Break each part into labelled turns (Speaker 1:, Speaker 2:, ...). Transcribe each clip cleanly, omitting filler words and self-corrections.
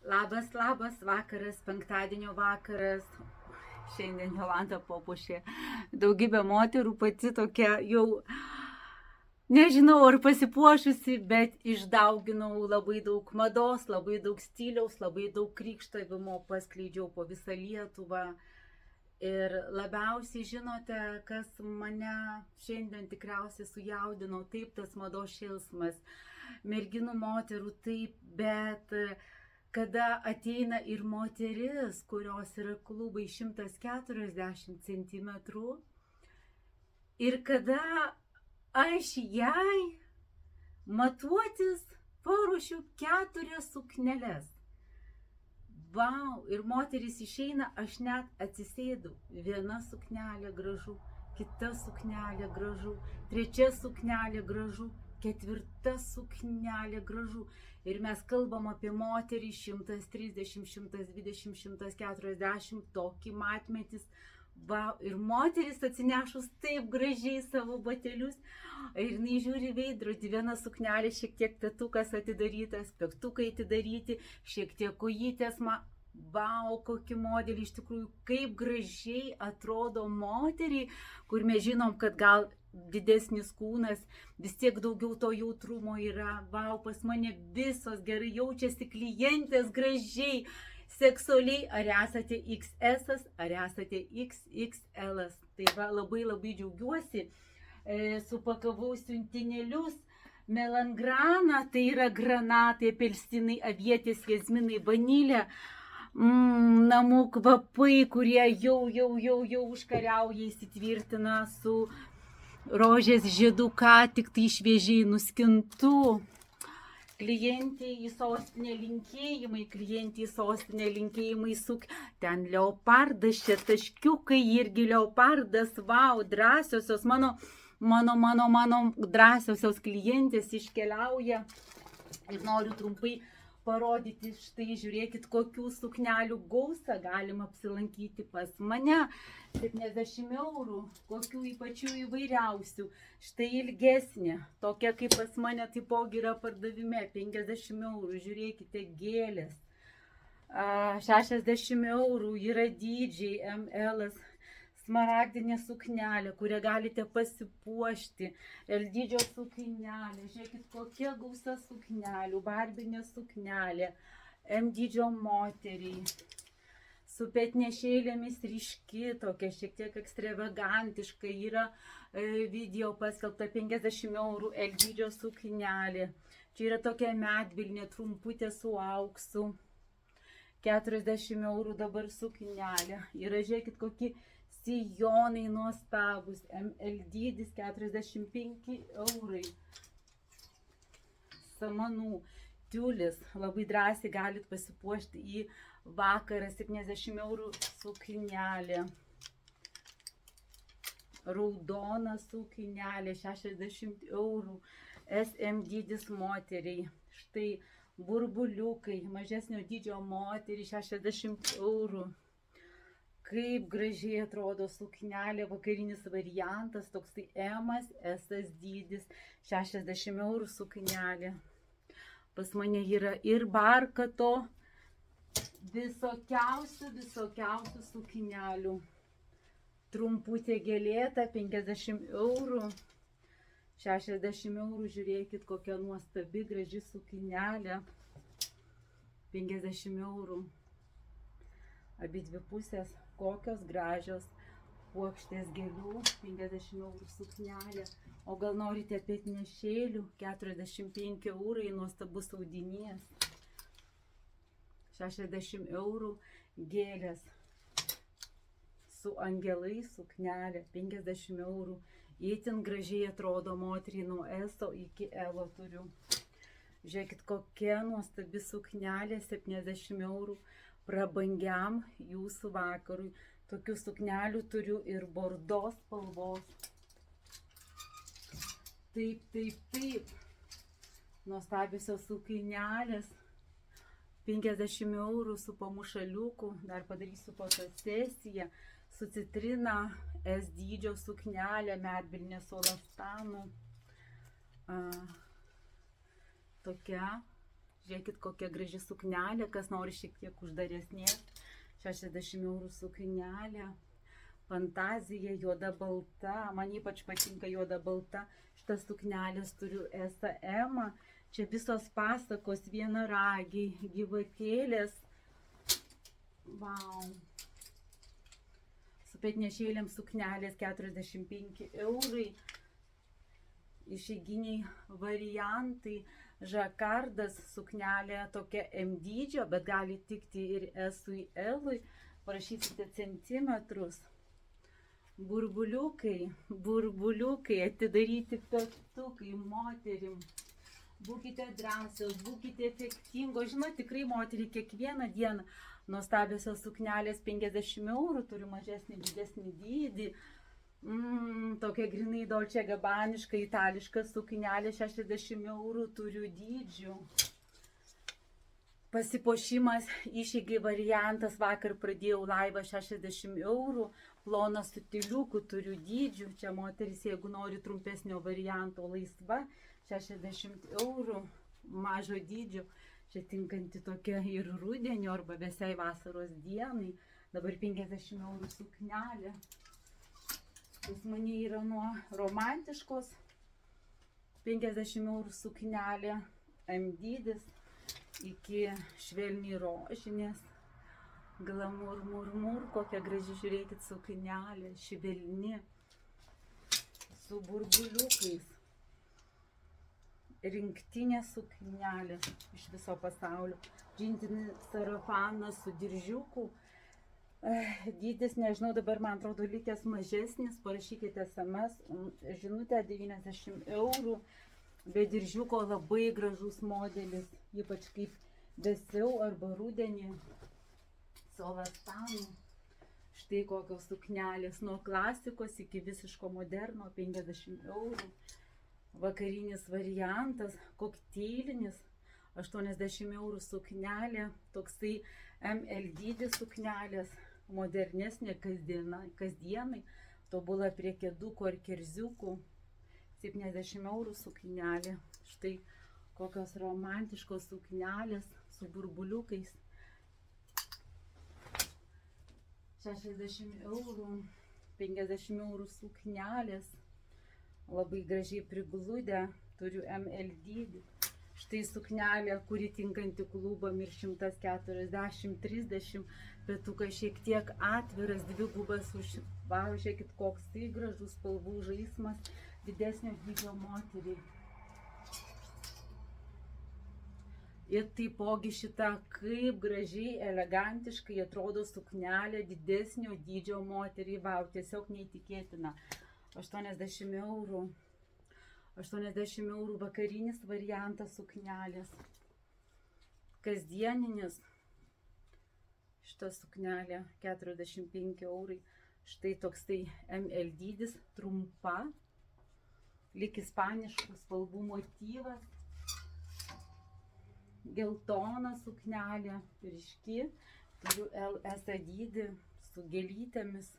Speaker 1: Labas vakaras, penktadienio vakaras. Šiandien Jolanta papuošė daugybę moterų, pati tokia jau, nežinau ar pasipuošusi, bet išdauginau labai daug mados, labai daug stiliaus, labai daug krikštavimo paskleidžiau po visą Lietuvą. Ir labiausiai žinote, kas mane šiandien tikriausiai sujaudino, taip tas mados šėlsmas, merginų, moterų, taip, bet kada ateina ir moteris, kurios yra klubai 140 cm ir kada aš jai matuotis paruošiu 4 sukneles. Vau, ir moteris išeina, aš net atsisėdu. Viena suknelė gražu, kita suknelė gražu, trečia suknelė gražu, ketvirta suknelė gražu. Ir mes kalbam apie moterį 130, 120, 140, tokį matmetis. Va, ir moteris atsinešus taip gražiai savo batelius. Ir jinai žiūri veidrodį, viena suknelė, šiek tiek petukas atidarytas, pektukai atidaryti, šiek tiek kojytės. Vau, kokį modelį, iš tikrųjų, kaip gražiai atrodo moteriai, kur mes žinom, kad gal didesnis kūnas, vis tiek daugiau to jautrumo yra. Vau, pas mane visos gerai jaučiasi, klientės gražiai, seksualiai, ar esate XS, ar esate XXL. Tai va, labai džiaugiuosi, supakavau siuntinėlius, melangraną, tai yra granatai, apelsinai, avietės, jazminai, vanilė. Namų kvapai, kurie jau užkariauja, įsitvirtina su rožės žiedu, ką tik tai šviežiai nuskintų. Klientė į sostinę linkėjimai, ten leopardas, čia taškiukai irgi leopardas, vau, drąsiosios, mano drąsiosios klientės iškeliauja ir noriu trumpai parodyti, štai žiūrėkit, kokių suknelių gausą galima apsilankyti pas mane. 70 €, kokių pačių įvairiausių. Štai ilgesnė, tokia kaip pas mane taipogi yra pardavime, 50 €, žiūrėkite, gėlės. 60 € yra dydžiai ML. Smaragdinė suknelė, kurią galite pasipuošti. L dydžio suknelė. Žiūrėkit, kokia gausa suknelių. Barbinė suknelė. M dydžio moteriai. Su petnešėlėmis ryški, tokia šiek tiek ekstravagantiška. Yra video paskelbta 50 € L dydžio suknelė. Čia yra tokia medvilnė, trumputė su auksu. 40 € dabar suknelė. Yra, žiūrėkit, kokie sijonai nuostabus, ML dydis 45 €. Samanų tiulis, labai drąsiai galit pasipuošti į vakarą, 70 € suknelė. Raudona suknelė, 60 €. SM dydis moteriai. Štai burbuliukai, mažesnio dydžio moteriai, 60 €. Kaip gražiai atrodo suknelė, vakarinis variantas, toks tai M, SS dydis, 60 € suknelė. Pas mane yra ir barkato, visokiausių suknelių. Trumputė gėlėta, 50 €. 60 €, žiūrėkit, kokia nuostabi, graži suknelė. 50 €. Abi dvi pusės, kokios gražios puokštės gėlių, 50 € suknelė. O gal norite petnešėlių, 45 € nuostabus audinys. 60 € gėlės. Su angelai suknelė, 50 €. Itin gražiai atrodo moteriai, nuo S iki L turiu. Žiūrėkit, kokia nuostabi suknelė, 70 € prabangiam jūsų vakarui. Tokių suknelių turiu ir bordo spalvos. Taip. Nuostabiosios suknelės. 50 € su pamušaliuku. Dar padarysiu fotosesiją. Su citrina, S dydžio suknelė, medvilnė su elastanu. Tokia. Žiūrėkit, kokia graži suknelė, kas nori šiek tiek uždaresnės. 60 eurų suknelė. Fantazija, juoda balta. Man ypač patinka juoda balta. Šitas suknelės turiu SM. Čia visos pasakos, vienaragiai, gyvatėlės. Vau. Su petnešėlėm suknelės 45 eurai. Išeiginiai variantai. Žakardas suknelė tokia M dydžio, bet gali tikti ir S-ui, L-ui. Parašysite centimetrus. Burbuliukai, atidaryti petukai moterim. Būkite drąsios, būkite efektingos. Žinot, tikrai moteriai kiekvieną dieną nuostabiosios suknelės 50 eurų, turiu mažesnį, didesnį dydį. Tokia grinai Dolce Gabbaniška, itališka suknelė 60 eurų, turiu dydžių. Pasipuošimas, išeigai variantas, vakar pradėjau laivą 60 eurų, plonas su tyliuku, turiu dydžių. Čia moteris, jeigu nori trumpesnio varianto, laisva, 60 eurų, mažo dydžio. Čia tinkanti tokia ir rudenio arba vėsiai vasaros dienai. Dabar 50 eurų suknelė. Pas mane yra nuo romantiškos 50 eurų suknelė, M dydis, iki švelniai rožinės. Glamur, murmur, kokia graži, žiūrėkit, suknelė, švelni, su burbuliukais. Rinktinė suknelė iš viso pasaulio. Džintinis sarafanas su diržiuku. Dydis, nežinau, dabar man atrodo likęs mažesnis, parašykite SMS, žinutę 90 eurų, be diržiuko labai gražus modelis, ypač kaip vėsiau arba rudenį, su elastanu. Štai kokios suknelės, nuo klasikos iki visiško moderno, 50 eurų. Vakarinis variantas, kokteilinis, 80 eurų suknelė, toksai ML dydis suknelės, modernesnė kasdienai, tobula prie kėdukų ar kerziukų, 70 eurų suknelė. Štai kokios romantiškos suknelės su burbuliukais, 60 eurų, 50 eurų suknelės, labai gražiai prigludę, turiu ML dydį. Štai suknelė, kuri tinkanti klubam ir 140-30, petukas šiek tiek atviras, dvigubas užvau, žiūrėkit, koks tai gražus spalvų žaismas, didesnio dydžio moteriai. Ir taipogi šita, kaip gražiai, elegantiškai atrodo suknelė didesnio dydžio moteriai, vau, tiesiog neįtikėtina. 80 eurų. 80 eurų vakarinis variantas suknelės. Kasdieninis. Šita suknelė 45 eurai. Štai toksai ML dydis, trumpa. Lyg ispaniškų spalvų motyvas. Geltona suknelė, ryški. Turiu LS dydį su gėlytėmis.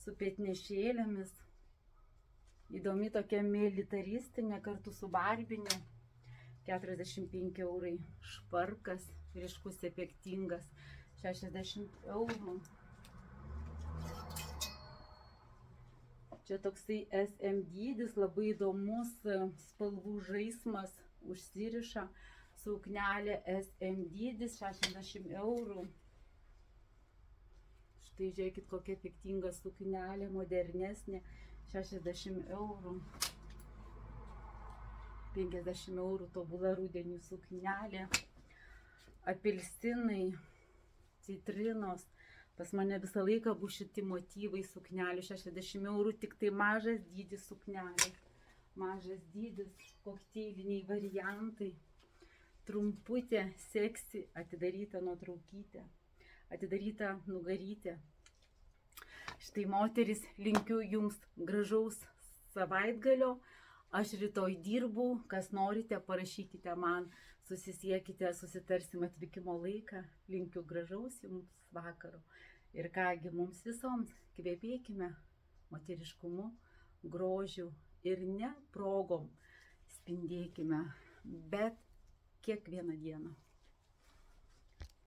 Speaker 1: Su petnešėlėmis. Įdomi tokia militaristinė kartu su barbiniu. 45 eurai. Švarkas, ryškus, efektingas. 60 eurų. Čia toksai SM dydis, labai įdomus spalvų žaismas, užsiriša. Suknelė SM dydis, 60 eurų. Štai žiūrėkit, kokia efektinga suknelė, modernesnė, 60 eurų. 50 eurų tobula rudenių suknelė. Apelsinai, citrinos. Pas mane visą laiką bus šiti motyvai suknelių, 60 eurų, tik tai mažas dydis suknelė. Mažas dydis, kokteiliniai variantai. Trumputė, seksi, atidaryta nuotraukytė. Atidaryta nugarytė. Štai moteris, linkiu jums gražaus savaitgalio. Aš rytoj dirbu, kas norite, parašykite man, susisiekite, susitarsim atvykimo laiką. Linkiu gražaus jums vakaro. Ir kągi, mums visoms kvepėkime moteriškumu, grožiu ir ne progom. spindėkime, bet kiekvieną dieną.